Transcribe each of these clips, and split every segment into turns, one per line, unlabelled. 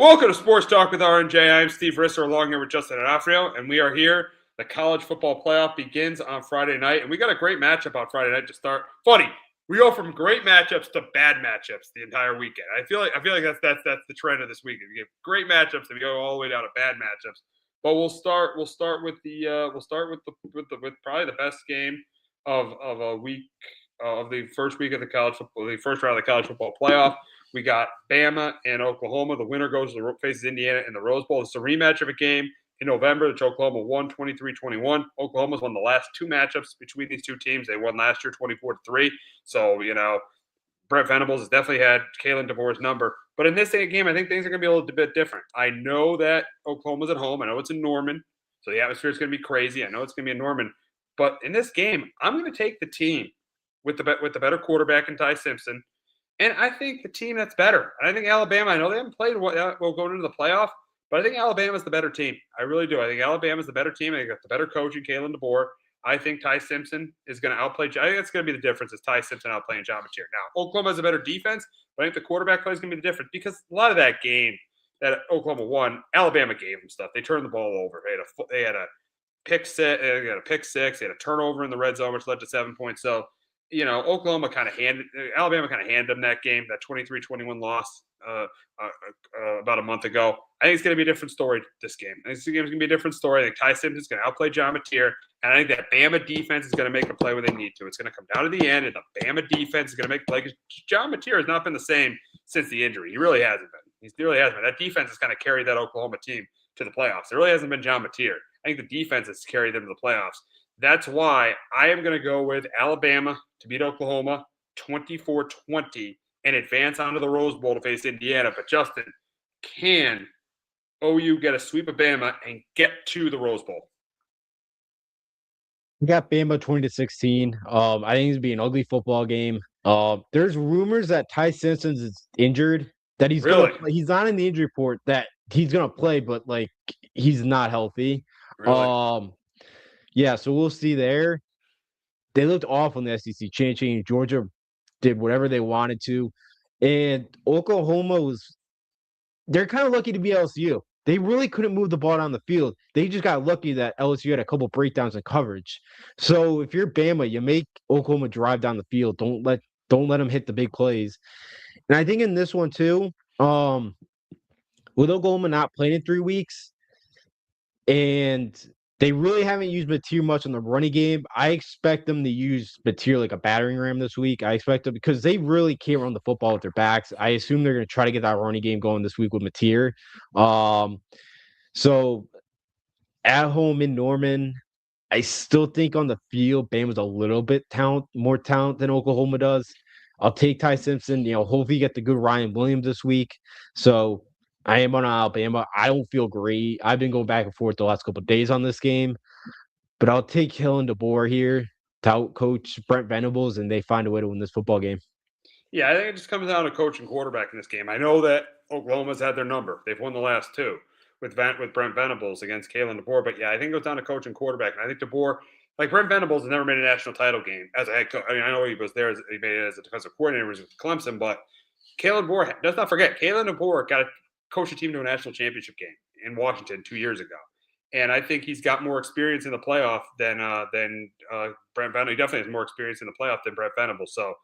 Welcome to Sports Talk with R&J. I'm Steve Risser, along here with Justin and Afrio, and we are here. The college football playoff begins on Friday night, and we got a great matchup on Friday night to start. Funny, we go from great matchups to bad matchups the entire weekend. I feel like that's the trend of this weekend. We get great matchups, and we go all the way down to bad matchups. But we'll start with probably the best game of a week of the first week of the first round of the college football playoff. We got Bama and Oklahoma. The winner faces Indiana in the Rose Bowl. It's a rematch of a game in November, which Oklahoma won 23-21. Oklahoma's won the last two matchups between these two teams. They won last year 24-3. So, Brent Venables has definitely had Kalen DeBoer's number. But in this game, I think things are going to be a little bit different. I know that Oklahoma's at home. I know it's in Norman, so the atmosphere is going to be crazy. I know it's going to be in Norman. But in this game, I'm going to take the team with the better quarterback in Ty Simpson. And I think the team that's better. And I think Alabama, I know they haven't played well going into the playoff, but I think Alabama's the better team. I really do. I think Alabama's the better team. They got the better coach in Kalen DeBoer. I think Ty Simpson is going to outplay. I think that's going to be the difference is Ty Simpson outplaying John Mateer. Now, Oklahoma has a better defense, but I think the quarterback play is going to be the difference because a lot of that game that Oklahoma won, Alabama gave them stuff. They turned the ball over. They had a pick six. They had a pick six. They had a turnover in the red zone, which led to 7 points. So, Alabama kind of handed them that game, that 23-21 loss about a month ago. I think it's going to be a different story this game. I think this game's going to be a different story. I think Ty Simpson's going to outplay John Mateer, and I think that Bama defense is going to make a play when they need to. It's going to come down to the end, and the Bama defense is going to make a play. John Mateer has not been the same since the injury. He really hasn't been. He really hasn't been. That defense has kind of carried that Oklahoma team to the playoffs. It really hasn't been John Mateer. I think the defense has carried them to the playoffs. That's why I am going to go with Alabama to beat Oklahoma 24-20 and advance onto the Rose Bowl to face Indiana. But, Justin, can OU get a sweep of Bama and get to the Rose Bowl?
We got Bama 20-16. I think it's going to be an ugly football game. There's rumors that Ty Simpson is injured, that he's
Really?
going to play. He's not in the injury report that he's going to play, but, he's not healthy.
Really?
Yeah, so we'll see there. They looked awful in the SEC championship. Georgia did whatever they wanted to. And Oklahoma they're kind of lucky to be LSU. They really couldn't move the ball down the field. They just got lucky that LSU had a couple breakdowns in coverage. So if you're Bama, you make Oklahoma drive down the field. Don't let them hit the big plays. And I think in this one too, with Oklahoma not playing in 3 weeks, and they really haven't used Mateer much in the running game. I expect them to use Mateer like a battering ram this week. I expect them because they really can't run the football with their backs. I assume they're going to try to get that running game going this week with Mateer. So at home in Norman, I still think on the field, Bama's a little bit more talent than Oklahoma does. I'll take Ty Simpson. Hopefully get the good Ryan Williams this week. So I am on Alabama. I don't feel great. I've been going back and forth the last couple of days on this game, but I'll take Kalen DeBoer here to outcoach Brent Venables, and they find a way to win this football game.
Yeah, I think it just comes down to coach and quarterback in this game. I know that Oklahoma's had their number. They've won the last two with Brent Venables against Kalen DeBoer. But, yeah, I think it goes down to coach and quarterback. And I think DeBoer, Brent Venables has never made a national title game as a head coach. I know he was there. He made it as a defensive coordinator with Clemson. But Kalen DeBoer, let's not forget, Kalen DeBoer got to coach a team to a national championship game in Washington 2 years ago. And I think he's got more experience in the playoff than Brent Venables. He definitely has more experience in the playoff than Brent Venables. So,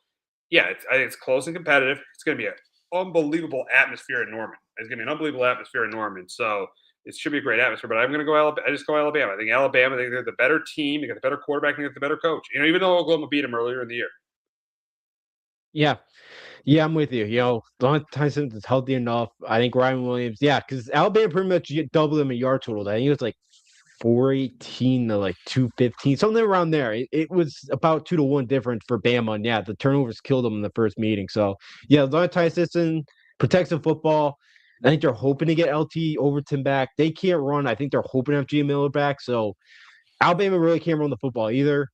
yeah, I think it's close and competitive. It's going to be an unbelievable atmosphere in Norman. It's going to be an unbelievable atmosphere in Norman. So it should be a great atmosphere. But I'm going to go Alabama. I just go Alabama. I think Alabama, they're the better team. They got the better quarterback. They got the better coach. Even though Oklahoma beat them earlier in the year.
Yeah, I'm with you. Don Tyson is healthy enough. I think Ryan Williams, because Alabama pretty much doubled him in yard total. I think it was 418 to 215, something around there. It was about 2-1 difference for Bama. And the turnovers killed them in the first meeting. So Don Tyson protects the football. I think they're hoping to get LT Overton back. They can't run. I think they're hoping to have G Miller back. So Alabama really can't run the football either.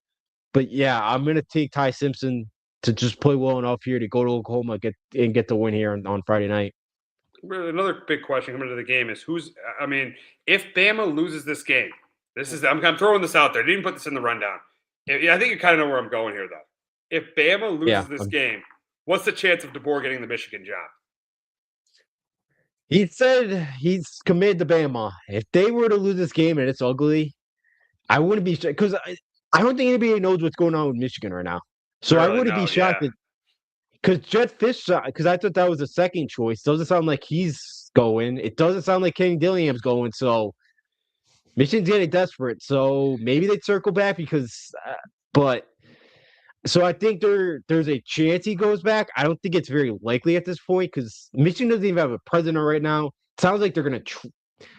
But I'm gonna take Ty Simpson to just play well enough here to go to Oklahoma get the win here on Friday night.
Another big question coming into the game is if Bama loses this game, I'm throwing this out there. I didn't put this in the rundown. I think you kind of know where I'm going here, though. If Bama loses this game, what's the chance of DeBoer getting the Michigan job?
He said he's committed to Bama. If they were to lose this game and it's ugly, I wouldn't be shocked because I don't think anybody knows what's going on with Michigan right now. So I
Really?
wouldn't be
No, yeah.
shocked because Jet Fish, because I thought that was a second choice. Doesn't sound like he's going. It doesn't sound like Kenny Dillingham's going. So Michigan's getting desperate. So maybe they'd circle back but so I think there's a chance he goes back. I don't think it's very likely at this point because Michigan doesn't even have a president right now. Sounds like they're gonna.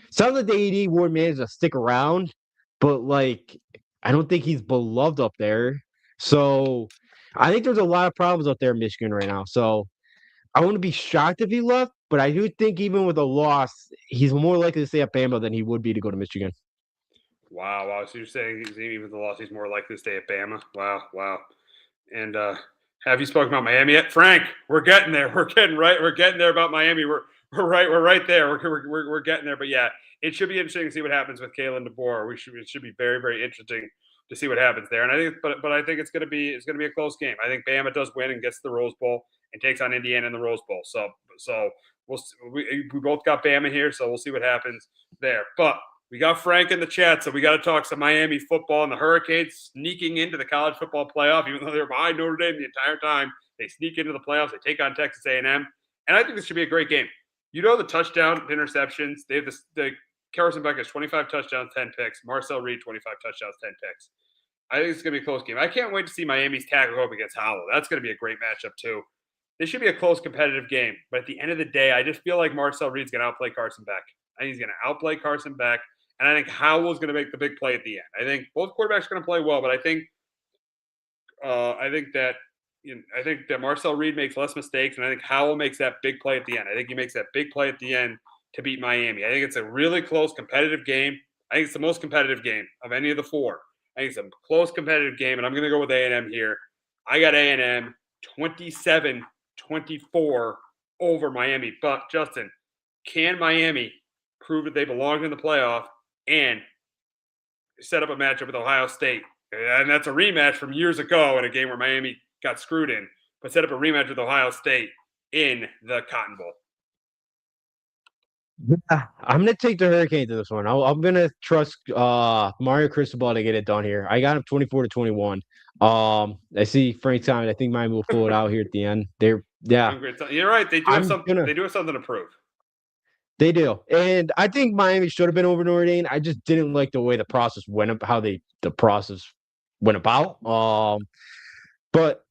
Sounds like the AD Ward managed to stick around, but like I don't think he's beloved up there. So I think there's a lot of problems up there in Michigan right now. So I wouldn't be shocked if he left, but I do think even with a loss, he's more likely to stay at Bama than he would be to go to Michigan.
Wow, wow. So you're saying even with the loss, he's more likely to stay at Bama? Wow, wow. And have you spoken about Miami yet, Frank? We're getting there. We're getting right. We're getting there about Miami. We're right. We're right there. We're getting there. But yeah, it should be interesting to see what happens with Kalen DeBoer. It should be very very interesting to see what happens there. And I think, but I think it's gonna be a close game. I think Bama does win and gets the Rose Bowl and takes on Indiana in the Rose Bowl. So we both got Bama here, so we'll see what happens there. But we got Frank in the chat, so we got to talk some Miami football and the Hurricanes sneaking into the college football playoff, even though they're behind Notre Dame the entire time. They sneak into the playoffs. They take on Texas A&M, and I think this should be a great game. You know the touchdown interceptions. They have the Carson Beck has 25 touchdowns, 10 picks. Marcel Reed 25 touchdowns, 10 picks. I think it's going to be a close game. I can't wait to see Miami's tackle go up against Howell. That's going to be a great matchup too. This should be a close competitive game, but at the end of the day, I just feel like Marcel Reed's going to outplay Carson Beck. I think he's going to outplay Carson Beck. And I think Howell's going to make the big play at the end. I think both quarterbacks are going to play well, but I think that Marcel Reed makes less mistakes, and I think Howell makes that big play at the end. I think he makes that big play at the end to beat Miami. I think it's a really close, competitive game. I think it's the most competitive game of any of the four. I think it's a close, competitive game, and I'm going to go with A&M here. I got A&M 27-24 over Miami. But Justin, can Miami prove that they belong in the playoff and set up a matchup with Ohio State? And that's a rematch from years ago in a game where Miami got screwed in, but set up a rematch with Ohio State in the Cotton Bowl.
Yeah, I'm gonna take the Hurricanes in this one. I'm gonna trust Mario Cristobal to get it done here. I got him 24-21. I see Frank's comment. I think Miami will pull it out here at the end. You're
right. They do have something. They do have something to prove.
They do, and I think Miami should have been over Notre Dame. I just didn't like the way the process went up, how the process went about. But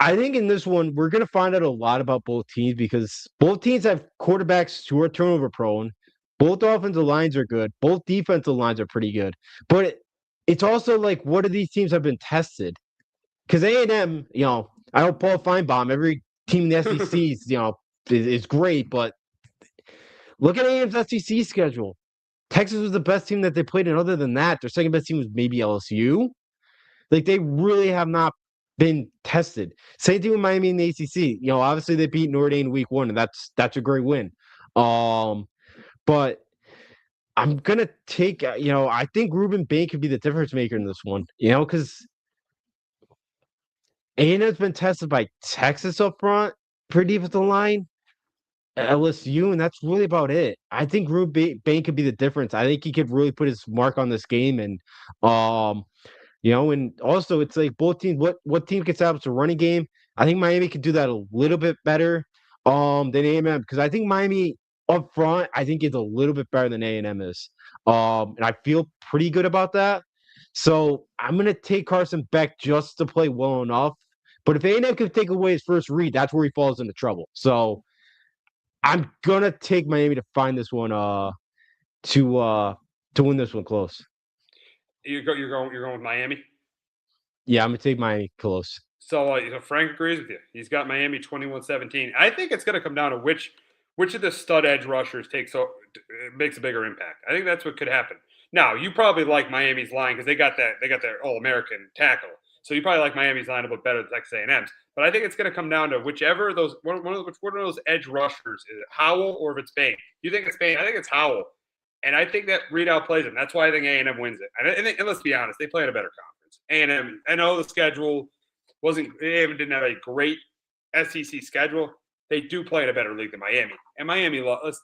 I think in this one, we're going to find out a lot about both teams because both teams have quarterbacks who are turnover prone. Both offensive lines are good. Both defensive lines are pretty good. But it's also like, what do these teams have been tested? Because A&M, I know Paul Feinbaum, every team in the SEC is great, but look at A&M's SEC schedule. Texas was the best team that they played, and other than that, their second best team was maybe LSU. Like, they really have not been tested. Same thing with Miami in the ACC. Obviously they beat Notre Dame week 1, and that's a great win. But I'm gonna take. I think Ruben Bain could be the difference maker in this one. Because A&M's been tested by Texas up front, pretty defensive line, LSU, and that's really about it. I think Ruben Bain could be the difference. I think he could really put his mark on this game, and and also it's like both teams. What team can establish a running game? I think Miami could do that a little bit better than A&M because I think Miami up front I think is a little bit better than A&M is. And I feel pretty good about that. So I'm gonna take Carson Beck just to play well enough. But if A&M can take away his first read, that's where he falls into trouble. So I'm gonna take Miami to find this one to win this one close.
You're going with Miami?
Yeah, I'm gonna take Miami close.
So Frank agrees with you. He's got Miami 21-17. I think it's going to come down to which of the stud edge rushers makes a bigger impact. I think that's what could happen. Now, you probably like Miami's line because they got their All-American tackle. So you probably like Miami's line a bit better than Texas A&M's. But I think it's going to come down to whichever of those one of those edge rushers is it Howell or if it's Bain. You think it's Bain? I think it's Howell. And I think that Reed outplays him. That's why I think A&M wins it. And let's be honest, they play in a better conference. A&M, I know the schedule didn't have a great SEC schedule, they do play in a better league than Miami. And Miami lost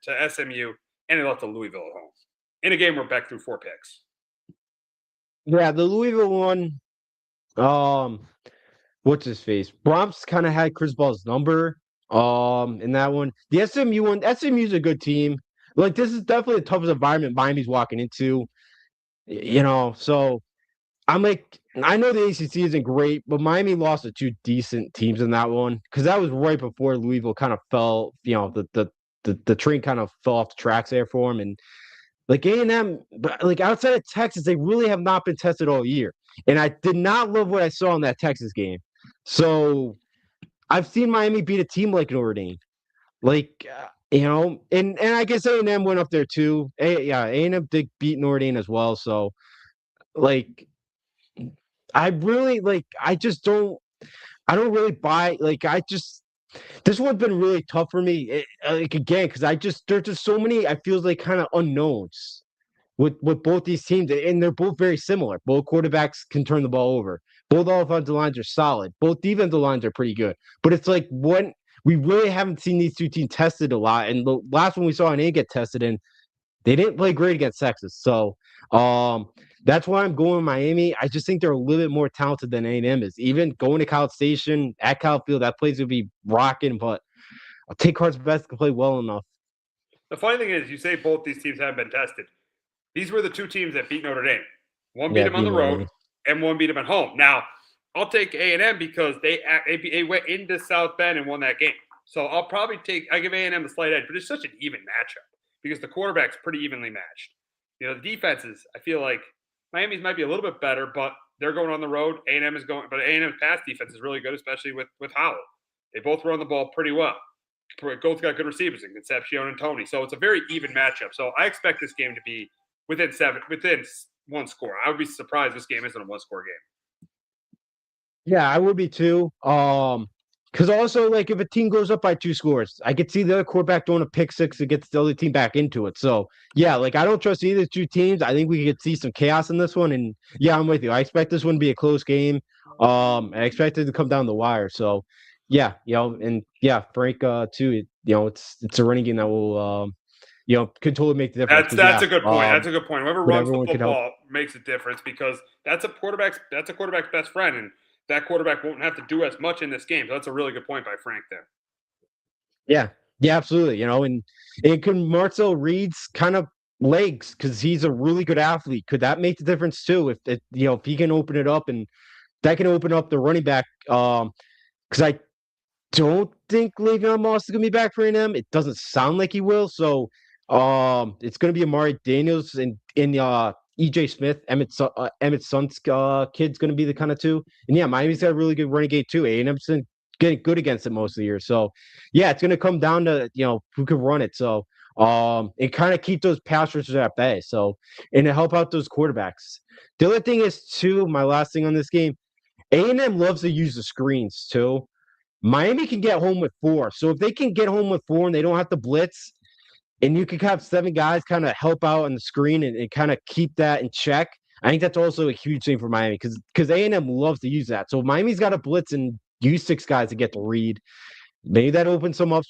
to SMU and they lost to Louisville at home in a game where Beck threw 4 picks.
Yeah, the Louisville one, what's his face? Bromps kind of had Chris Paul's number in that one. The SMU one, SMU's a good team. Like this is definitely the toughest environment Miami's walking into. So I'm like, I know the ACC isn't great, but Miami lost to 2 decent teams in that one because that was right before Louisville kind of fell. The train kind of fell off the tracks there for them, and like A&M, but like outside of Texas, they really have not been tested all year. And I did not love what I saw in that Texas game. So I've seen Miami beat a team like Notre Dame, like and I guess A&M went up there too. A&M did beat Notre Dame as well. So like I really like I don't really buy like this one's been really tough for me like again because there's just so many I feel like kind of unknowns with both these teams and they're both very similar. Both quarterbacks can turn the ball over. Both offensive lines are solid. Both defensive lines are pretty good. But it's like when we really haven't seen these two teams tested a lot. And the last one we saw an A get tested in, they didn't play great against Texas. So that's why I'm going with Miami. I just think they're a little bit more talented than A&M is. Even going to College Station at Cal Field, that place would be rocking. But I'll take Cards Best to play well enough.
The funny thing is, you say both these teams haven't been tested. These were the 2 teams that beat Notre Dame. One beat them on the road, and one beat them at home. Now, I'll take A&M because they went into South Bend and won that game. So I'll probably I give A&M the slight edge, but it's such an even matchup because the quarterback's pretty evenly matched. The defenses, I feel like Miami's might be a little bit better, but they're going on the road. But A&M's pass defense is really good, especially with Howell. They both run the ball pretty well. Both got good receivers in Concepcion and Tony. So it's a very even matchup. So I expect this game to be within 1 score. I would be surprised this game isn't a 1-score game.
Yeah, I would be too. Because also, like, if a team goes up by 2 scores, I could see the other quarterback throwing a pick six to get the other team back into it. So, yeah, like, I don't trust either 2 teams. I think we could see some chaos in this one. And, yeah, I'm with you. I expect this one to be a close game. I expect it to come down the wire. So, yeah, and, yeah, Frank, too, it's a running game that will, could totally make the difference.
That's a good point. That's a good point. Whoever runs the football makes a difference because that's a quarterback's best friend, and that quarterback won't have to do as much in this game. So that's a really good point by Frank there.
Yeah, absolutely. And can Marcel Reed's kind of legs because he's a really good athlete. Could that make the difference too? If he can open it up and that can open up the running back. Because I don't think Le'Veon Moss is gonna be back for A&M. It doesn't sound like he will. So it's gonna be Amari Daniels and EJ Smith, Emmitt Son's kid's gonna be the kind of 2. And yeah, Miami's got a really good running game too. A&M's been getting good against it most of the year. So yeah, it's gonna come down to who can run it. So and kind of keep those pass rushers at bay. So and to help out those quarterbacks. The other thing is too, my last thing on this game, A&M loves to use the screens too. Miami can get home with 4. So if they can get home with 4 and they don't have to blitz, and you can have 7 guys kind of help out on the screen and kind of keep that in check, I think that's also a huge thing for Miami because A&M loves to use that. So if Miami's got to blitz and use 6 guys to get the read, maybe that opens some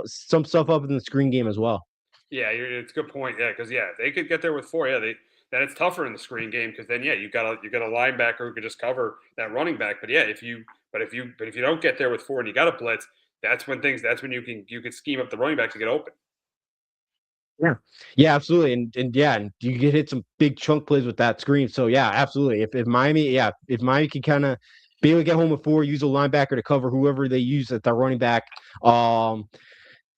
stuff up in the screen game as well.
Yeah, it's a good point. Yeah, because they could get there with 4. Yeah, then it's tougher in the screen game because then you got a linebacker who could just cover that running back. But yeah, if you don't get there with 4 and you got a blitz, that's when you can scheme up the running back to get open.
Yeah, absolutely, and you can hit some big chunk plays with that screen. So yeah, absolutely. If Miami can kind of be able to get home with 4, use a linebacker to cover whoever they use at the running back,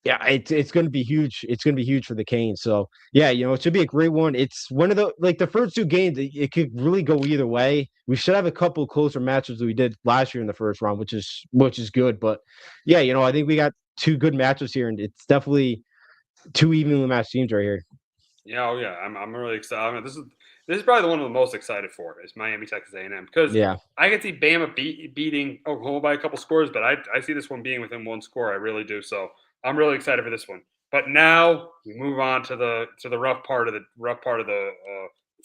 it's going to be huge. It's going to be huge for the Canes. So yeah, it should be a great one. It's one of the first 2 games. It could really go either way. We should have a couple closer matches than we did last year in the first round, which is good. But yeah, I think we got 2 good matches here, and it's definitely 2 evenly matched teams right here.
Yeah, I'm really excited. This is probably the one I'm the most excited for is Miami, Texas A&M because I can see Bama beating Oklahoma by a couple scores, but I see this one being within 1 score. I really do. So I'm really excited for this one. But now we move on to the rough part of the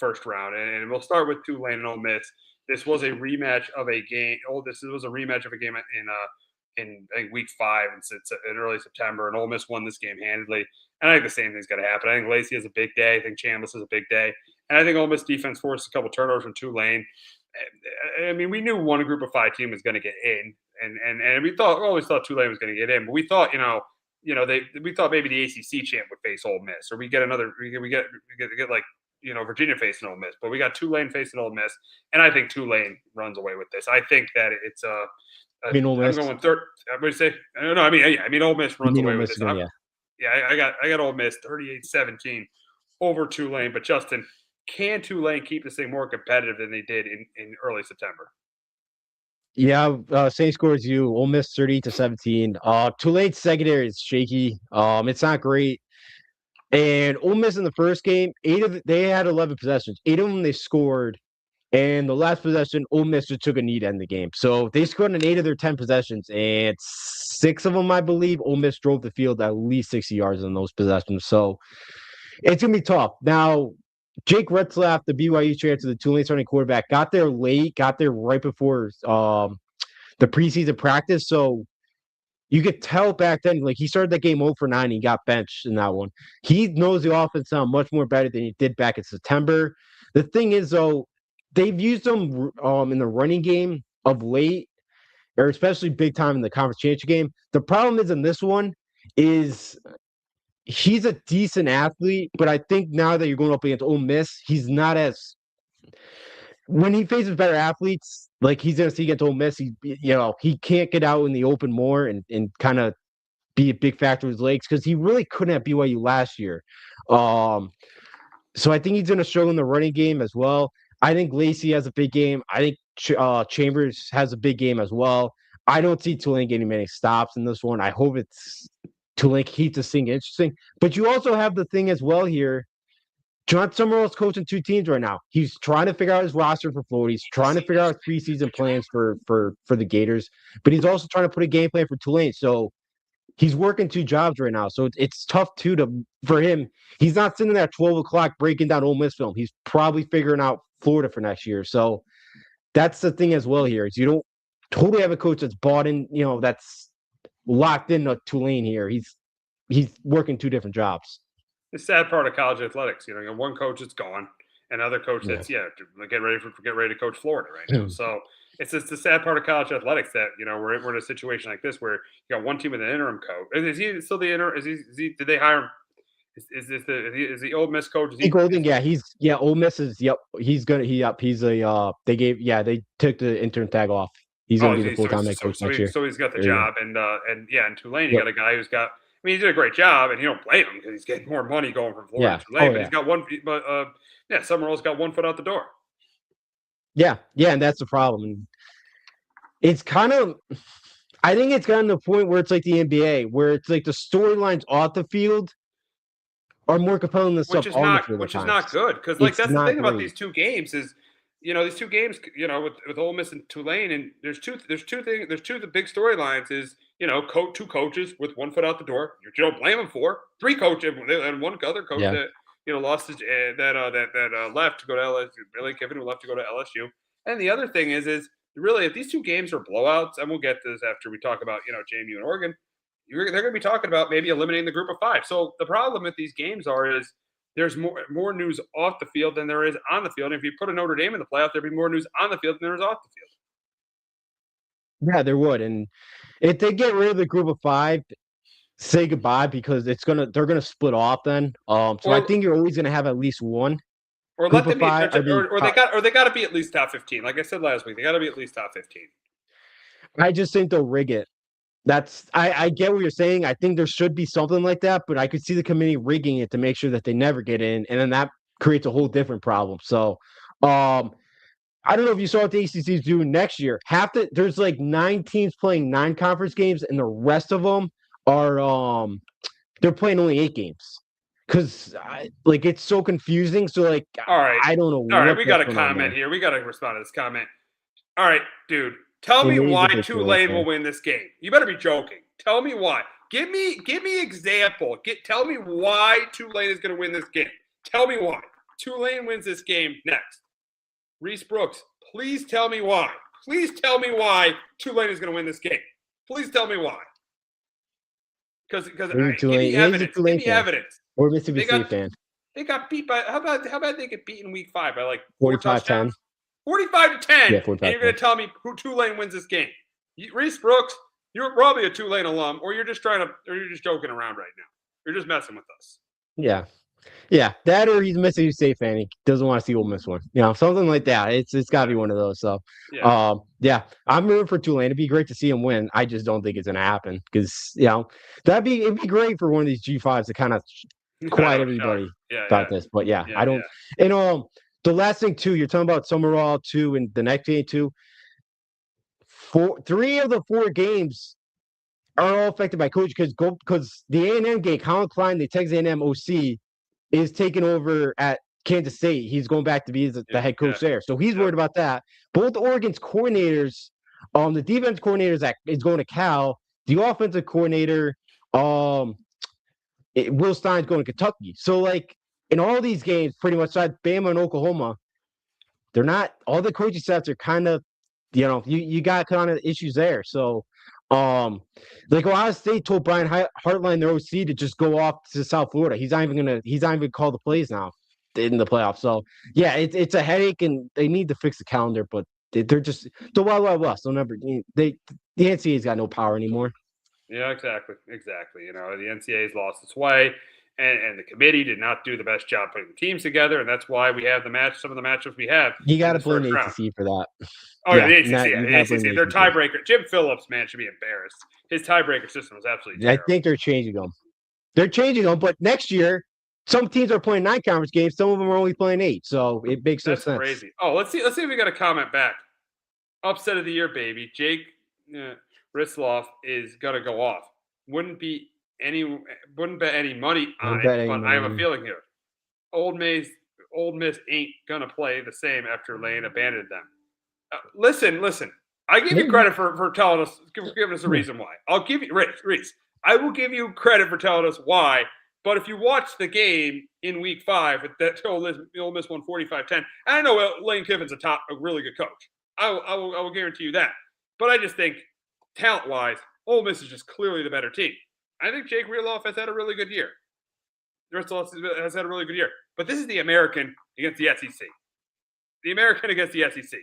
first round, and we'll start with Tulane and Ole Miss. This was a rematch of a game. This was a rematch of a game I think week 5 and it's in early September, and Ole Miss won this game handedly. And I think the same thing's going to happen. I think Lacey has a big day. I think Chambliss has a big day. And I think Ole Miss defense forced a couple turnovers from Tulane. I mean, we knew one group of 5 team was going to get in, and we always thought Tulane was going to get in, but we thought, we thought maybe the ACC champ would face Ole Miss, or we get like, Virginia facing Ole Miss, but we got Tulane facing Ole Miss, and I think Tulane runs away with this. I think that it's
I mean, Ole Miss.
I'm going third. Everybody say, I don't know. I mean, Ole Miss runs away with this.
Again,
I got Ole Miss 38-17 over Tulane. But Justin, can Tulane keep this thing more competitive than they did in early September?
Yeah, same score as you. Ole Miss 38-17. Tulane's secondary is shaky. It's not great. And Ole Miss in the first game, they had 11 possessions. 8 of them they scored. And the last possession, Ole Miss just took a knee to end the game. So they scored in 8 of their 10 possessions, and 6 of them, I believe, Ole Miss drove the field at least 60 yards in those possessions. So it's going to be tough. Now, Jake Retzlaff, the BYU transfer, the Tulane starting quarterback, got there late, got there right before the preseason practice. So you could tell back then, like, he started that game 0 for 9. He got benched in that one. He knows the offense now much more better than he did back in September. The thing is, though, they've used him in the running game of late, or especially big time in the conference championship game. The problem is in this one is he's a decent athlete, but I think now that you're going up against Ole Miss, he's not as – when he faces better athletes, like he's going to see against Ole Miss, he can't get out in the open more and kind of be a big factor with his legs because he really couldn't at BYU last year. So I think he's going to struggle in the running game as well. I think Lacey has a big game. I think Chambers has a big game as well. I don't see Tulane getting many stops in this one. I hope Tulane keeps this thing interesting. But you also have the thing as well here. John Summerall's coaching 2 teams right now. He's trying to figure out his roster for Florida. He's trying to figure out preseason plans for the Gators. But he's also trying to put a game plan for Tulane. So he's working 2 jobs right now. So it's tough, too, for him. He's not sitting there at 12 o'clock breaking down Ole Miss film. He's probably figuring out Florida for next year. So that's the thing as well here is you don't totally have a coach that's bought in, that's locked in to Tulane here. He's working 2 different jobs.
The sad part of college athletics, one coach is gone, another coach that's get ready to coach Florida right now. So it's just the sad part of college athletics that we're in a situation like this where you got one team with an interim coach. Is he still the interim? Is he? Did they hire him? Is the Ole Miss coach?
Golden, Ole Miss is he's they took the intern tag off. He's gonna be the full-time head coach next year.
So he's got the job, and in Tulane you got a guy who's got. I mean, he did a great job, and you don't blame him because he's getting more money going from Florida to Tulane. But he's got one. But Summerall's got one foot out the door.
Yeah, and that's the problem. And it's kind of, I think it's gotten to the point where it's like the NBA, where it's like the storylines off the field are more compelling than stuff on the field.
Which is not good because that's the thing about these 2 games is. These 2 games, with Ole Miss and Tulane, and there's two the big storylines is, 2 coaches with one foot out the door. You don't blame them for 3 coaches and one other coach that lost his that left to go to LSU. Billy Kiffin who left to go to LSU. And the other thing is really if these 2 games are blowouts, and we'll get to this after we talk about JMU and Oregon, they're going to be talking about maybe eliminating the group of 5. So the problem with these games is. There's more news off the field than there is on the field. And if you put a Notre Dame in the playoff, there'd be more news on the field than there is off the
field. Yeah, there would. And if they get rid of the group of 5, say goodbye because they're gonna split off then. I think you're always gonna have at least one.
Or let them be, or they got to be at least top 15. Like I said last week, they got to be at least top 15.
I just think they'll rig it. I get what you're saying. I think there should be something like that, but I could see the committee rigging it to make sure that they never get in, and then that creates a whole different problem. So, I don't know if you saw what the ACC is doing next year. There's like 9 teams playing 9 conference games, and the rest of them are they're playing only 8 games because it's so confusing. So
all right,
I don't know.
All right, we got a comment here. We got to respond to this comment. All right, dude. Tell me why Tulane will win this game. You better be joking. Tell me why. Give me example. Tell me why Tulane is going to win this game. Tell me why. Tulane wins this game next. Reese Brooks, please tell me why. Please tell me why Tulane is going to win this game. Please tell me why. Because give
Tulane.
me
He's a
evidence. Give
Tulane
me
fan
evidence.
or Mississippi
They
State
got
fan.
they got beat by how about they get beat in week 5 by like 4
45-10.
touchdowns? 45-10.
Yeah,
And you're gonna
45-10.
tell me who Tulane wins this game? Reese Brooks, you're probably a Tulane alum, or you're just joking around right now. You're just messing with us.
Yeah. Yeah, that or he's a Mississippi State fan. He doesn't want to see Ole Miss one. Something like that. It's got to be one of those. So, yeah, I'm rooting for Tulane. It'd be great to see him win. I just don't think it's gonna happen because it'd be great for one of these G5s to kind of quiet everybody about this. But I don't. And the last thing too, you're talking about Summerall too, and the next game too. 3 of the 4 games are all affected by coach because the A&M game, Colin Klein, the Texas A&M OC, is taking over at Kansas State. He's going back to be the head coach there. So he's worried about that. Both Oregon's coordinators, the defense coordinator is going to Cal. The offensive coordinator, Will Stein's going to Kentucky. So, like, in all these games, pretty much, besides Bama and Oklahoma, they're not – all the coaching staffs are kind of – you got kind of issues there. So, like Ohio State told Brian Hartline, their OC, to just go off to South Florida. He's not even call the plays now in the playoffs. So yeah, it's a headache, and they need to fix the calendar. But they're just the Wild Wild West. So the NCAA's got no power anymore.
Yeah, exactly. The NCAA's lost its way, and the committee did not do the best job putting the teams together, and that's why we have some of the matchups we have.
You got to blame the ACC for that.
Oh, yeah, the ACC. Their tiebreaker. Jim Phillips, man, should be embarrassed. His tiebreaker system was absolutely terrible.
I think they're changing them. But next year, some teams are playing 9 conference games. Some of them are only playing 8. So it makes no sense.
That's crazy. Oh, let's see if we got a comment back. Upset of the year, baby. Jake Risloff is gonna go off. Wouldn't bet any money on it, but I have a feeling here. Old Miss ain't gonna play the same after Lane abandoned them. Listen. I give you credit for telling us, giving us a reason why. I'll give you, Reese. I will give you credit for telling us why. But if you watch the game in week 5, that Ole Miss won 45-10. I know Lane Kiffin's a really good coach. I will guarantee you that. But I just think, talent-wise, Ole Miss is just clearly the better team. I think Jake Risloff has had a really good year. Risloff has had a really good year. But this is the American against the SEC. The American against the SEC.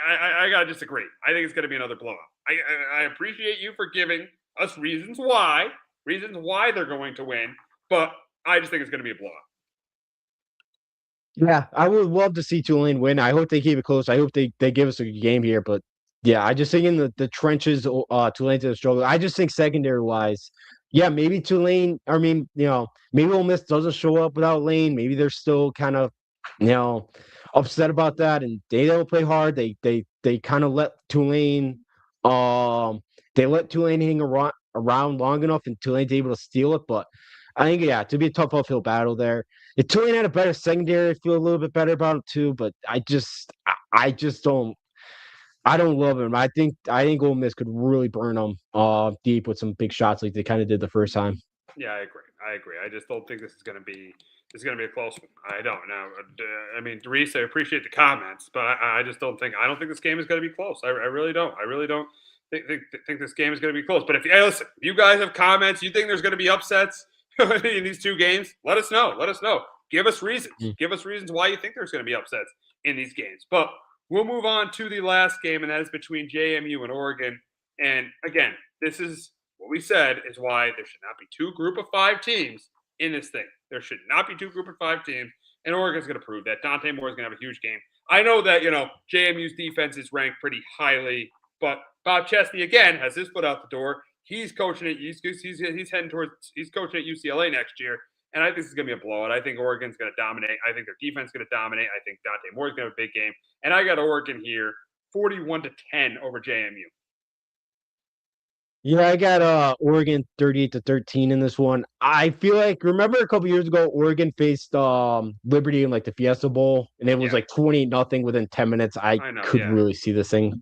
I gotta disagree. I think it's gonna be another blowout. I appreciate you for giving us reasons why they're going to win, but I just think it's gonna be a blowout.
Yeah, I would love to see Tulane win. I hope they keep it close. I hope they give us a good game here. But yeah, I just think in the trenches, Tulane's a struggle. I just think secondary wise, yeah, maybe Tulane. I mean, maybe Ole Miss doesn't show up without Lane. Maybe they're still kind of, upset about that, and they don't play hard. They kind of let Tulane, hang around long enough, and Tulane's able to steal it. But I think to be a tough uphill battle there. If Tulane had a better secondary, I feel a little bit better about it too. But I just don't. I don't love him. I think Ole Miss could really burn them deep with some big shots like they kind of did the first time.
Yeah, I agree. I just don't think this is going to be a close one. I don't know. I mean, Reese, I appreciate the comments, but I just don't think this game is going to be close. I really don't. I really don't think this game is going to be close. But if you guys have comments, you think there's going to be upsets in these 2 games, let us know. Give us reasons. Give us reasons why you think there's going to be upsets in these games. But we'll move on to the last game, and that is between JMU and Oregon. And again, this is what we said is why there should not be 2 group of 5 teams in this thing. There should not be 2 group of 5 teams, and Oregon's going to prove that. Dante Moore is going to have a huge game. I know that, JMU's defense is ranked pretty highly, but Bob Chesney, again, has his foot out the door. He's coaching at he's coaching at UCLA next year, and I think this is going to be a blowout. I think Oregon's going to dominate. I think their defense is going to dominate. I think Dante Moore's going to have a big game, and I got Oregon here, 41-10 over JMU.
Yeah, I got Oregon 38-13 in this one. I feel like remember a couple years ago, Oregon faced Liberty in like the Fiesta Bowl, and it was like 20-0 within 10 minutes. I could really see this thing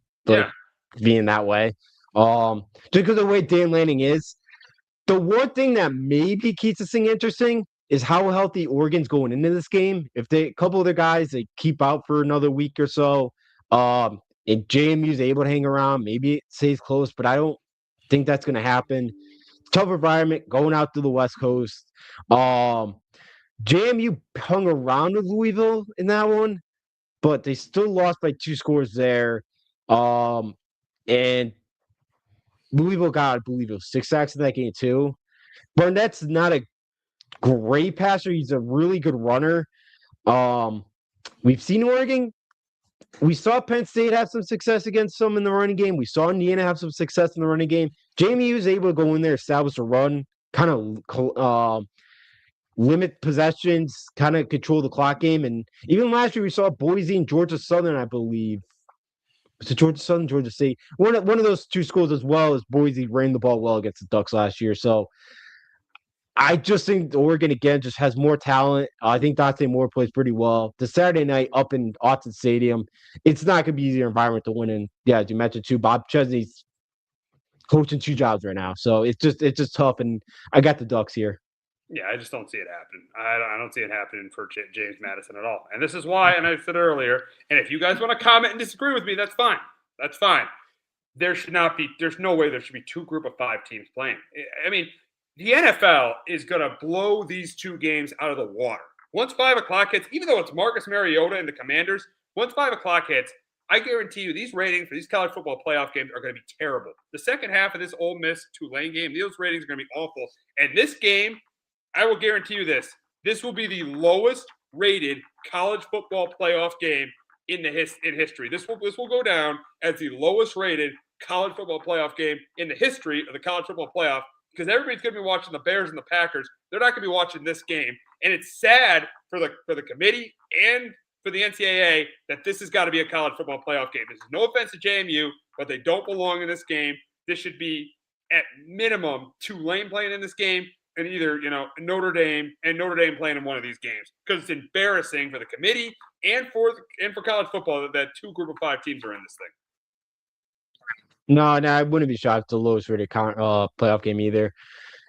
being that way. Just because of the way Dan Lanning is. The one thing that maybe keeps this thing interesting is how healthy Oregon's going into this game. If a couple of their guys they keep out for another week or so, If JMU's able to hang around, maybe it stays close, but I don't think that's going to happen. Tough environment going out to the West Coast. JMU hung around with Louisville in that one, but they still lost by 2 scores there. And Louisville got, I believe it was 6 sacks in that game too. Burnett's not a great passer. He's a really good runner. We've seen Oregon. We saw Penn State have some success against them in the running game. We saw Indiana have some success in the running game. JMU was able to go in there, establish a run, kind of limit possessions, kind of control the clock game. And even last year, we saw Boise and Georgia Southern, I believe. Was it Georgia Southern, Georgia State? One of those 2 schools as well as Boise ran the ball well against the Ducks last year. So I just think Oregon, again, just has more talent. I think Dante Moore plays pretty well. The Saturday night up in Autzen Stadium, it's not going to be an easier environment to win in. Yeah, as you mentioned, too, Bob Chesney's coaching 2 jobs right now. So it's just tough, and I got the Ducks here.
Yeah, I just don't see it happening. I don't see it happening for James Madison at all. And this is why, and I said earlier, and if you guys want to comment and disagree with me, that's fine. That's fine. There's no way there should be 2 group of 5 teams playing. I mean, the NFL is going to blow these 2 games out of the water. Once 5 o'clock hits, even though it's Marcus Mariota and the Commanders, once 5 o'clock hits, I guarantee you these ratings for these college football playoff games are going to be terrible. The second half of this Ole Miss Tulane game, those ratings are going to be awful. And this game, I will guarantee you this will be the lowest rated college football playoff game in history. This will go down as the lowest rated college football playoff game in the history of the college football playoff, because everybody's going to be watching the Bears and the Packers. They're not going to be watching this game. And it's sad for the committee and for the NCAA that this has got to be a college football playoff game. This is no offense to JMU, but they don't belong in this game. This should be, at minimum, Tulane playing in this game, and either, Notre Dame playing in one of these games, because it's embarrassing for the committee and for college football that 2 group of 5 teams are in this thing.
No, I wouldn't be shocked. The lowest rated playoff game either.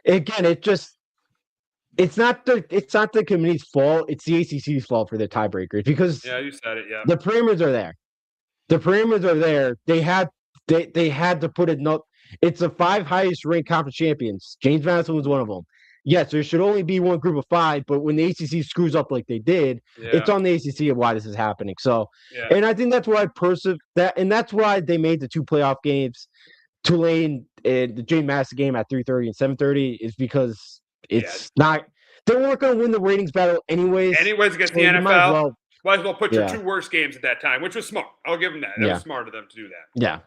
Again, it's not the committee's fault. It's the ACC's fault for the tiebreakers, because
you said it. Yeah,
the parameters are there. The parameters are there. They had to put it. It's the 5 highest ranked conference champions. James Madison was one of them. Yes, there should only be 1 group of 5, but when the ACC screws up like they did, it's on the ACC of why this is happening. So, and I think that's why that's why they made the 2 playoff games, Tulane and the James Madison game at 3:30 and 7:30, is because it's not. They weren't going to win the ratings battle anyways.
Against the NFL. Might as well put your 2 worst games at that time, which was smart. I'll give them that. That was smart of them to do that.
Yeah.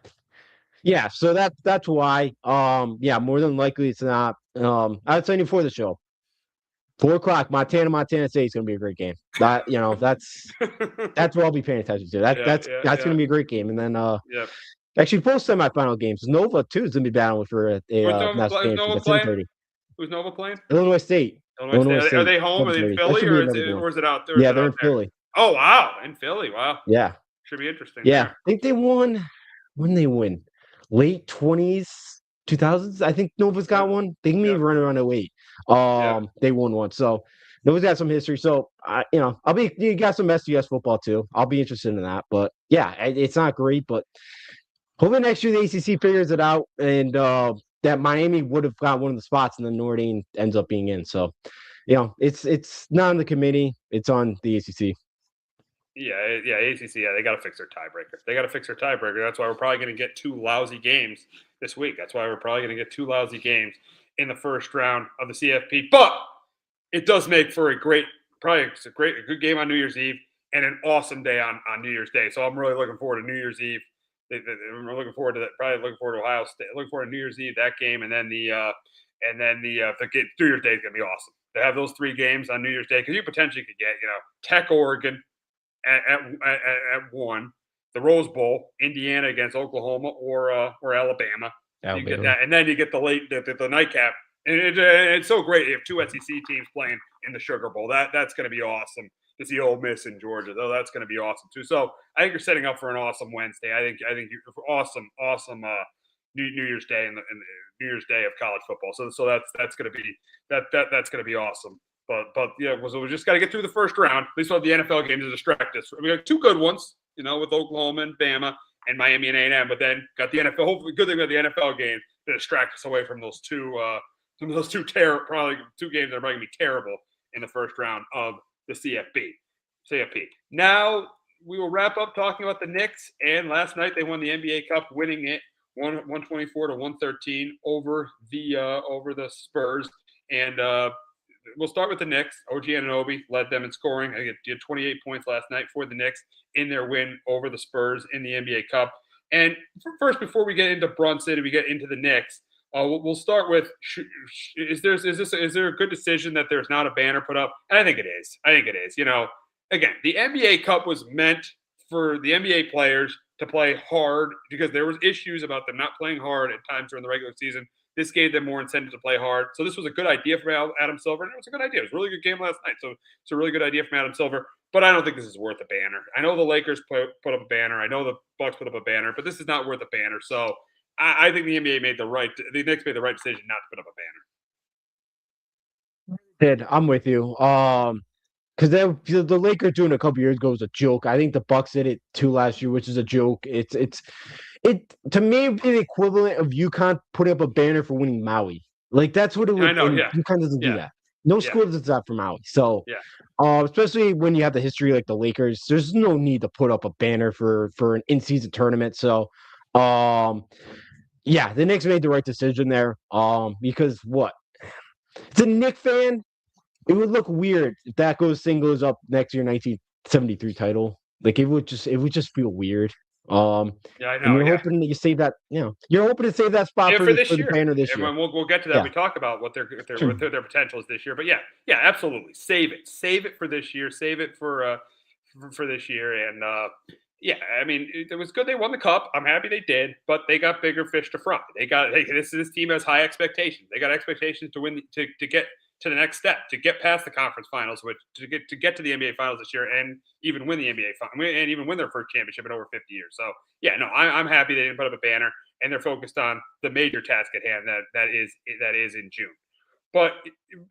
Yeah, so that's why. More than likely it's not. I was saying before the show, 4 o'clock, Montana State is going to be a great game. That's what I'll be paying attention to. That's going to be a great game. And then actually both semifinal games. Nova too is going to be battling for a national championship at 10:30.
Who's Nova playing?
Illinois State.
Are they home? Are they in Philly, or is it out there?
Yeah, they're in Philly.
Oh wow, in Philly. Wow.
Yeah.
Should be interesting.
Yeah, I think they won. When they win, late 20s, 2000s. I think Nova's got one. They can be running around 08. They won one. So Nova's got some history. So you got some SDS football too. I'll be interested in that. But yeah, it's not great. But hopefully next year the ACC figures it out, and that Miami would have got one of the spots, and then Notre Dame ends up being in. So it's not on the committee. It's on the ACC.
Yeah, ACC. Yeah, they got to fix their tiebreaker. That's why we're probably going to get 2 lousy games this week. That's why we're probably going to get 2 lousy games in the first round of the CFP. But it does make for a good game on New Year's Eve and an awesome day on New Year's Day. So I'm really looking forward to New Year's Eve. I'm looking forward to that. Probably looking forward to Ohio State. Looking forward to New Year's Eve, that game, and then the New Year's Day is going to be awesome. To have those 3 games on New Year's Day, because you potentially could get Tech, Oregon at 1, the Rose Bowl, Indiana against Oklahoma or Alabama. You get that, and then you get the nightcap, and it's so great. You have 2 SEC teams playing in the Sugar Bowl. That's going to be awesome. To see Ole Miss in Georgia, though, that's going to be awesome too. So I think you're setting up for an awesome Wednesday. I think you're awesome New Year's Day and the New Year's Day of college football. So that's going to be that's going to be awesome. But so we just got to get through the first round. At least we'll have the NFL game to distract us. We got 2 good ones, with Oklahoma and Bama, and Miami and A&M, but then got the NFL. Hopefully, good thing we got the NFL game to distract us away from those two probably two games that are probably going to be terrible in the first round of the CFP. Now we will wrap up talking about the Knicks. And last night they won the NBA Cup, winning it 124 to 113 over the Spurs. And we'll start with the Knicks. OG Anunoby led them in scoring. I think he had 28 points last night for the Knicks in their win over the Spurs in the NBA Cup. And first, before we get into Brunson and we get into the Knicks, we'll start with: is there a good decision that there's not a banner put up? And I think it is. You know, again, the NBA Cup was meant for the NBA players to play hard because there was issues about them not playing hard at times during the regular season. This gave them more incentive to play hard. So this was a good idea from Adam Silver. And it was a good idea. It was a really good game last night. So it's a really good idea from Adam Silver. But I don't think this is worth a banner. I know the Lakers put up a banner. I know the Bucks put up a banner. But this is not worth a banner. So I think the NBA the Knicks made the right decision not to put up a
banner. I'm with you. Because the Lakers doing a couple years ago was a joke. I think the Bucks did it too last year, which is a joke. It to me would be the equivalent of UConn putting up a banner for winning Maui. Like that's what it would.
I know. Yeah.
UConn doesn't do that. No school does that for Maui. So, especially when you have the history like the Lakers, there's no need to put up a banner for an in-season tournament. So, the Knicks made the right decision there. Because what? It's a Knicks fan. It would look weird if that thing goes up next year, 1973 title. Like it would just feel weird.
I know.
And you're hoping that you save that. You're hoping to save that spot for the banner this year.
We'll get to that. We talk about what their potential is this year. But absolutely, save it for this year. Save it for this year. And I mean, it was good they won the cup. I'm happy they did, but they got bigger fish to fry. This team has high expectations. They got expectations to win to get to the next step, to get past the conference finals, to get to the NBA finals this year, and even win the NBA and even win their first championship in over 50 years. So I'm happy they didn't put up a banner, and they're focused on the major task at hand that is in June. But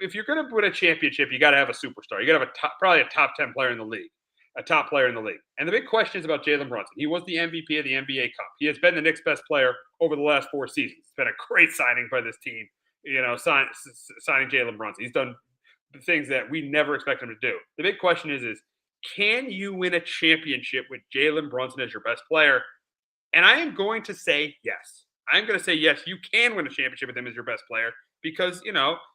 if you're going to win a championship, you got to have a superstar. You got to have probably a top 10 player in the league, a top player in the league. And the big question is about Jalen Brunson. He was the MVP of the NBA Cup. He has been the Knicks' best player over the last 4 seasons. It's been a great signing by this team. Signing Jalen Brunson. He's done things that we never expect him to do. The big question is can you win a championship with Jalen Brunson as your best player? And I am going to say yes. I'm going to say yes, you can win a championship with him as your best player because,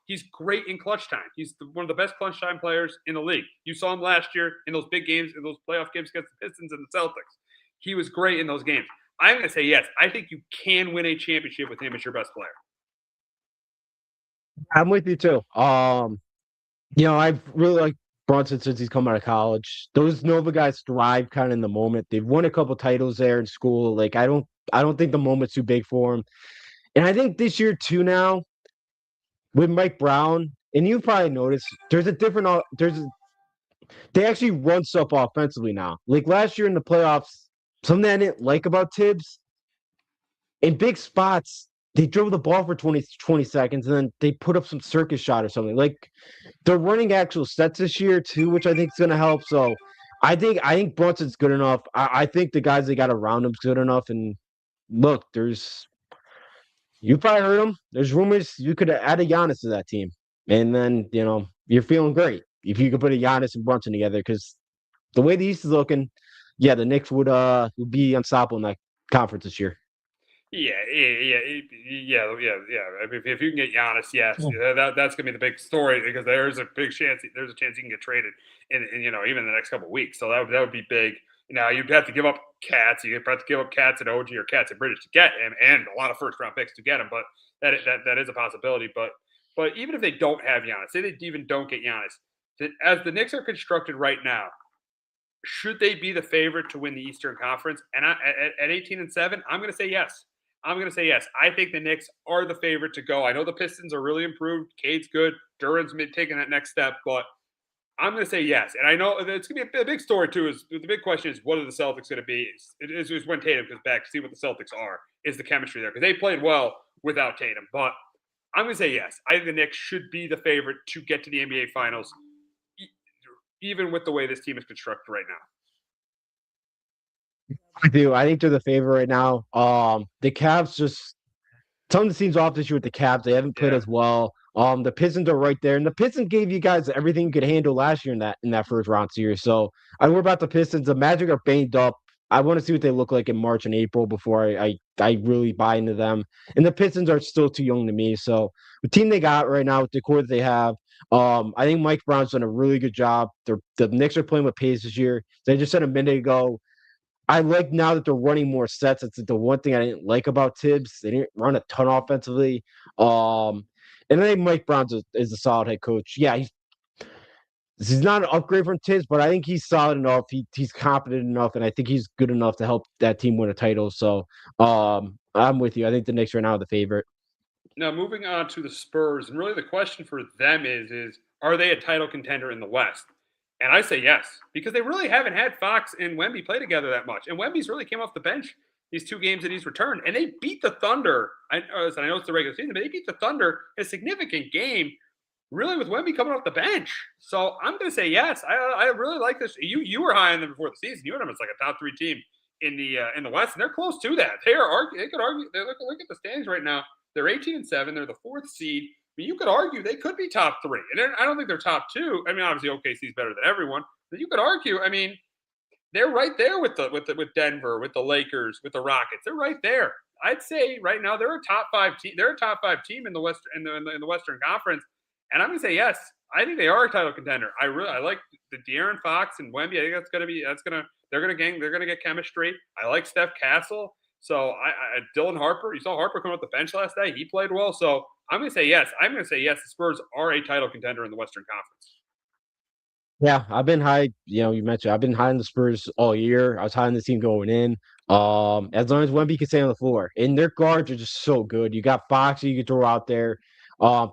he's great in clutch time. He's one of the best clutch time players in the league. You saw him last year in those big games, in those playoff games against the Pistons and the Celtics. He was great in those games. I'm going to say yes. I think you can win a championship with him as your best player.
I'm with you too. I've really liked Brunson since he's come out of college. Those Nova guys thrive kind of in the moment. They've won a couple titles there in school. Like I don't think the moment's too big for him. And I think this year too now with Mike Brown, and you probably noticed they actually run stuff offensively now. Like last year in the playoffs, something I didn't like about Tibbs in big spots. They drove the ball for 20 seconds, and then they put up some circus shot or something. Like they're running actual sets this year too, which I think is going to help. So I think Brunson's good enough. I think the guys they got around him's good enough. And look, you probably heard him. There's rumors you could add a Giannis to that team, and then you're feeling great if you could put a Giannis and Brunson together. Because the way the East is looking, the Knicks would be unstoppable in that conference this year.
Yeah. If you can get Giannis, yes, that's gonna be the big story because there's a chance he can get traded in even in the next couple of weeks. So that would be big. Now you'd have to give up Cats. You'd have to give up Cats and OG or Cats and Bridges to get him, and a lot of first round picks to get him. But that is a possibility. But even if they don't have Giannis, say they even don't get Giannis, as the Knicks are constructed right now, should they be the favorite to win the Eastern Conference? And at 18-7, I'm going to say yes. I think the Knicks are the favorite to go. I know the Pistons are really improved. Cade's good. Duran's taking that next step, but I'm going to say yes. And I know it's going to be a big story, too. The big question is, what are the Celtics going to be? Is when Tatum comes back to see what the Celtics are. Is the chemistry there? Because they played well without Tatum. But I'm going to say yes. I think the Knicks should be the favorite to get to the NBA Finals, even with the way this team is constructed right now.
I do. I think they're the favorite right now. The Cavs just something seems off this year with the Cavs. They haven't played
Yeah.
as well. The Pistons are right there, and the Pistons gave you guys everything you could handle last year in that first round series. So I worry about the Pistons. The Magic are banged up. I want to see what they look like in March and April before I really buy into them. And the Pistons are still too young to me. So the team they got right now with the core that they have, I think Mike Brown's done a really good job. The Knicks are playing with pace this year. They just said a minute ago I like now that they're running more sets. That's the one thing I didn't like about Tibbs. They didn't run a ton offensively. And I think Mike Brown is a solid head coach. Yeah, he's not an upgrade from Tibbs, but I think he's solid enough. He's competent enough, and I think he's good enough to help that team win a title. So I'm with you. I think the Knicks are now the favorite.
Now moving on to the Spurs, and really the question for them is are they a title contender in the West? And I say yes, because they really haven't had Fox and Wemby play together that much. And Wemby's really came off the bench these 2 games that he's returned. And they beat the Thunder. I know it's the regular season, but they beat the Thunder in a significant game, really with Wemby coming off the bench. So I'm going to say yes. I really like this. You were high on them before the season. You had them as like a top 3 team in the West, and they're close to that. They could argue. Look at the standings right now. They're 18-7. They're the 4th seed. I mean, you could argue they could be top 3, and I don't think they're top 2. I mean, obviously OKC is better than everyone, but you could argue. I mean, they're right there with Denver, with the Lakers, with the Rockets. They're right there. I'd say right now they're a top 5 team. They're a top 5 team in the West in the Western Conference, and I'm gonna say yes. I think they are a title contender. I like the De'Aaron Fox and Wemby. I think they're gonna get chemistry. I like Steph Castle. So Dylan Harper. You saw Harper come off the bench last night. He played well. So I'm gonna say yes. I'm gonna say yes. The Spurs are a title contender in the Western Conference.
Yeah, I've been high. You mentioned I've been high on the Spurs all year. I was high on the team going in. As long as Wemby can stay on the floor, and their guards are just so good. You got Fox you can throw out there.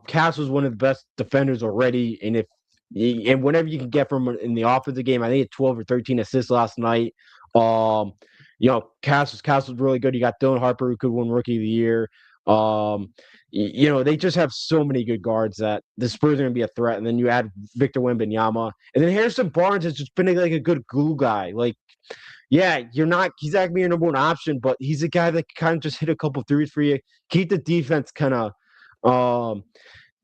Castle's one of the best defenders already, and whenever you can get from in the offensive game, I think he had 12 or 13 assists last night. Um, Castle's really good. You got Dylan Harper who could win Rookie of the Year. Um, they just have so many good guards that the Spurs are going to be a threat. And then you add Victor Wembanyama, and then Harrison Barnes has just been like a good glue guy. Like, yeah, he's not gonna be your number 1 option, but he's a guy that kind of just hit a couple threes for you, keep the defense kind of,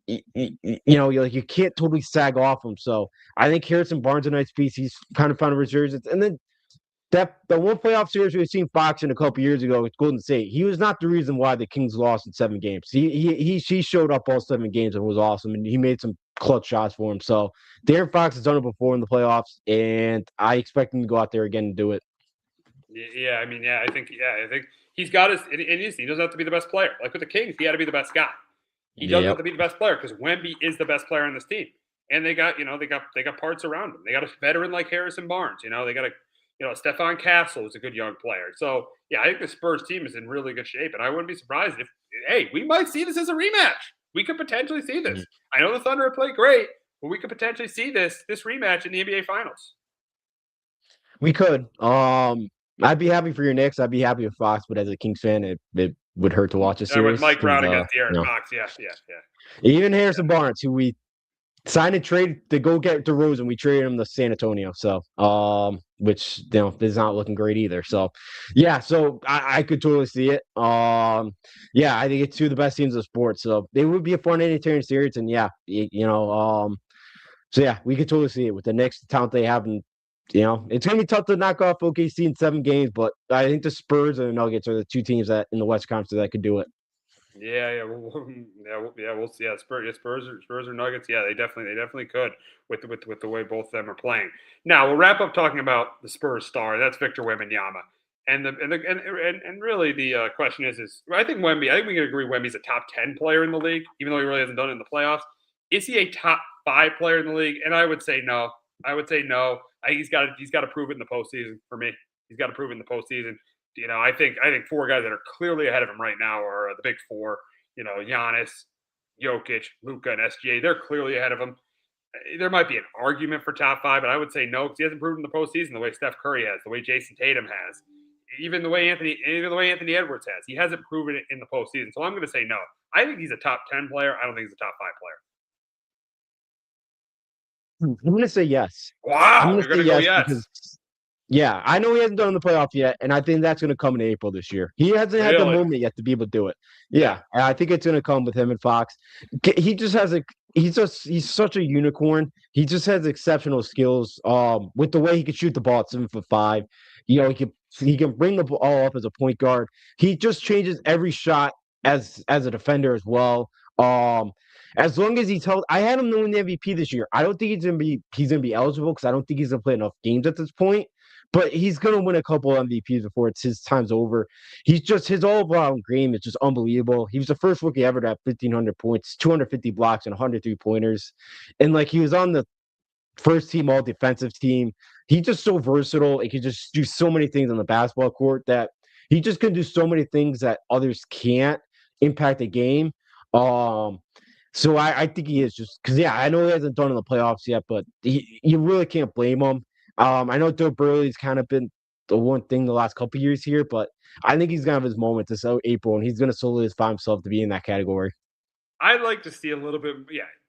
like you can't totally sag off him. So I think Harrison Barnes is a nice piece. He's kind of found a resurgence, and then the one playoff series we've seen Fox in a couple years ago with Golden State, he was not the reason why the Kings lost in 7 games. He showed up all 7 games and was awesome, and he made some clutch shots for him. So Darren Fox has done it before in the playoffs, and I expect him to go out there again and do it.
Yeah, I mean, I think he's got his. He doesn't have to be the best player. Like with the Kings, he had to be the best guy. He doesn't have
Yep.
to be the best player because Wemby is the best player on this team, and they got parts around him. They got a veteran like Harrison Barnes. They got Stephon Castle is a good young player. So yeah, I think the Spurs team is in really good shape, and I wouldn't be surprised if we might see this as a rematch. We could potentially see this. I know the Thunder have played great, but we could potentially see this rematch in the NBA Finals.
We could. I'd be happy for your Knicks. I'd be happy with Fox, but as a Kings fan, it would hurt to watch a series.
With Mike Brown against De'Aaron Fox, yeah.
Even Harrison Barnes, who we signed a trade to go get DeRozan, we traded him to San Antonio. So, which is not looking great either. So, yeah. So I could totally see it. Yeah, I think it's 2 of the best teams of sports. So it would be a fun entertaining series, and yeah, so yeah, we could totally see it with the Knicks, the talent they have, and it's gonna be tough to knock off OKC in 7 games, but I think the Spurs and the Nuggets are the 2 teams that in the West Conference that could do it.
Yeah, we'll see. Yeah, Spurs or Nuggets. Yeah, they definitely could with the way both of them are playing. Now we'll wrap up talking about the Spurs star. That's Victor Wembanyama, and really the question is I think we can agree Wemby's a top 10 player in the league, even though he really hasn't done it in the playoffs. Is he a top 5 player in the league? And I would say no. I think he's got to prove it in the postseason for me. He's got to prove it in the postseason. I think 4 guys that are clearly ahead of him right now are the big 4. Giannis, Jokic, Luka, and SGA. They're clearly ahead of him. There might be an argument for top 5, but I would say no because he hasn't proven in the postseason the way Steph Curry has, the way Jason Tatum has, even the way Anthony Edwards has. He hasn't proven it in the postseason. So I'm going to say no. I think he's a top 10 player. I don't think he's a top 5 player.
I'm going to say yes.
Wow,
I'm going
you're
to
going
say
to go
yes
yes.
because Yeah, I know he hasn't done the playoff yet, and I think that's going to come in April this year. He hasn't had the
Really?
moment yet to be able to do it.
Yeah.
Yeah, and I think it's going to come with him and Fox. He just has he's such a unicorn. He just has exceptional skills. With the way he can shoot the ball at 7'5", he can bring the ball up as a point guard. He just changes every shot as a defender as well. Um, as long as he's held, I had him winning the MVP this year. I don't think he's gonna be eligible because I don't think he's gonna play enough games at this point. But he's going to win a couple MVPs before it's his time's over. He's just his all-around game is just unbelievable. He was the first rookie ever to have 1,500 points, 250 blocks, and 103 pointers. And like he was on the first team all defensive team. He's just so versatile. He can just do so many things on the basketball court that he just can do so many things that others can't impact the game. Um, so I think he is just because I know he hasn't done in the playoffs yet, but you really can't blame him. I know Joe Burley's kind of been the one thing the last couple years here, but I think he's gonna have his moment this April, and he's gonna solidify himself to be in that category.
I'd like to see a little bit,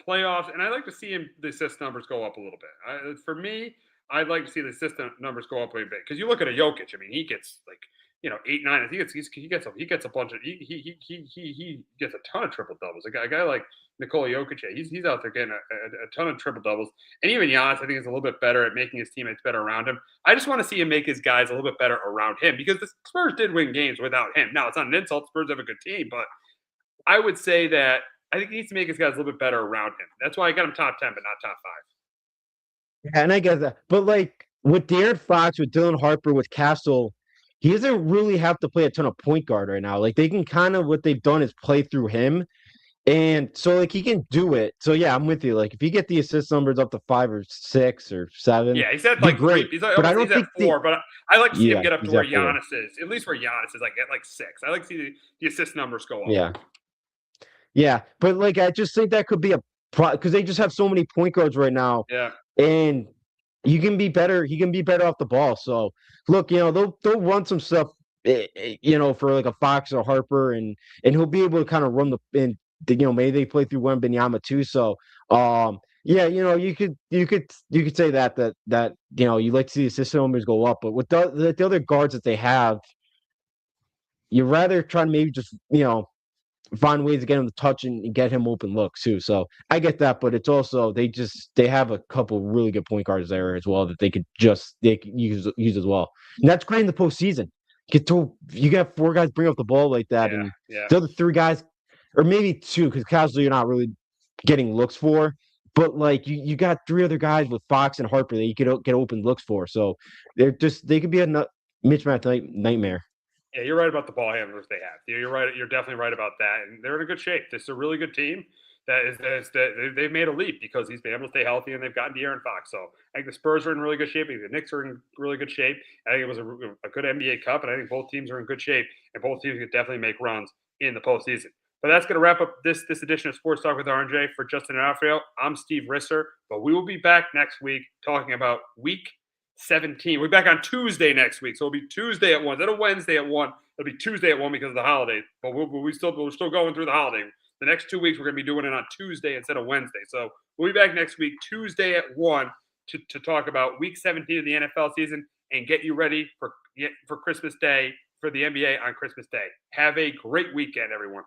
playoffs, and I'd like to see the assist numbers go up a little bit. For me, I'd like to see the assist numbers go up a bit because you look at a Jokic. I mean, he gets like 8, 9. He gets a bunch of he gets a ton of triple doubles. A guy like Nikola Jokic, he's out there getting a ton of triple doubles. And even Giannis, I think, is a little bit better at making his teammates better around him. I just want to see him make his guys a little bit better around him because the Spurs did win games without him. Now it's not an insult. Spurs have a good team, but I would say that I think he needs to make his guys a little bit better around him. That's why I got him top 10, but not top 5.
Yeah, and I get that. But like with De'Aaron Fox, with Dylan Harper, with Castle, he doesn't really have to play a ton of point guard right now. Like they can kind of what they've done is play through him. And so like he can do it. So yeah, I'm with you. Like if you get the assist numbers up to 5 or 6 or 7,
Yeah, he's at
be
like three.
great. But I
He's
don't
at
think
4, but I like to see him
yeah,
get up to
he's
where
at 4.
Giannis is. At least where Giannis is, like at like 6. I like to see the assist numbers go up.
Yeah. Yeah. But like I just think that could be a because they just have so many point guards right now.
Yeah.
And you can be better. He can be better off the ball. So look, they'll run some stuff, for like a Fox or Harper, and he'll be able to kind of run maybe they play through Wembanyama too. So yeah, you could say that you like to see the assist numbers go up, but with the other guards that they have, you'd rather try to maybe just find ways to get him to touch and get him open looks too. So I get that, but it's also they have a couple really good point guards there as well that they could use as well. And that's great in the postseason. You got 4 guys bring up the ball like that,
Yeah.
and
Yeah.
the other 3 guys, or maybe 2, because casually you're not really getting looks for. But like you got 3 other guys with Fox and Harper that you could get open looks for. So they could be a mismatch nightmare.
Yeah, you're right about the ball handlers they have. You're right. You're definitely right about that. And they're in a good shape. This is a really good team. They've made a leap because he's been able to stay healthy and they've gotten De'Aaron Fox. So I think the Spurs are in really good shape. I think the Knicks are in really good shape. I think it was a good NBA Cup, and I think both teams are in good shape, and both teams could definitely make runs in the postseason. But that's going to wrap up this edition of Sports Talk with RJ. For Justin and Alfredo, I'm Steve Risser. But we will be back next week talking about Week 17. We're back on Tuesday next week, so it'll be Tuesday at 1. Instead of Wednesday at 1, it'll be Tuesday at 1 because of the holiday. But we're still going through the holiday. The next 2 weeks, we're going to be doing it on Tuesday instead of Wednesday. So we'll be back next week, Tuesday at 1, to talk about Week 17 of the NFL season and get you ready for Christmas Day, for the NBA on Christmas Day. Have a great weekend, everyone.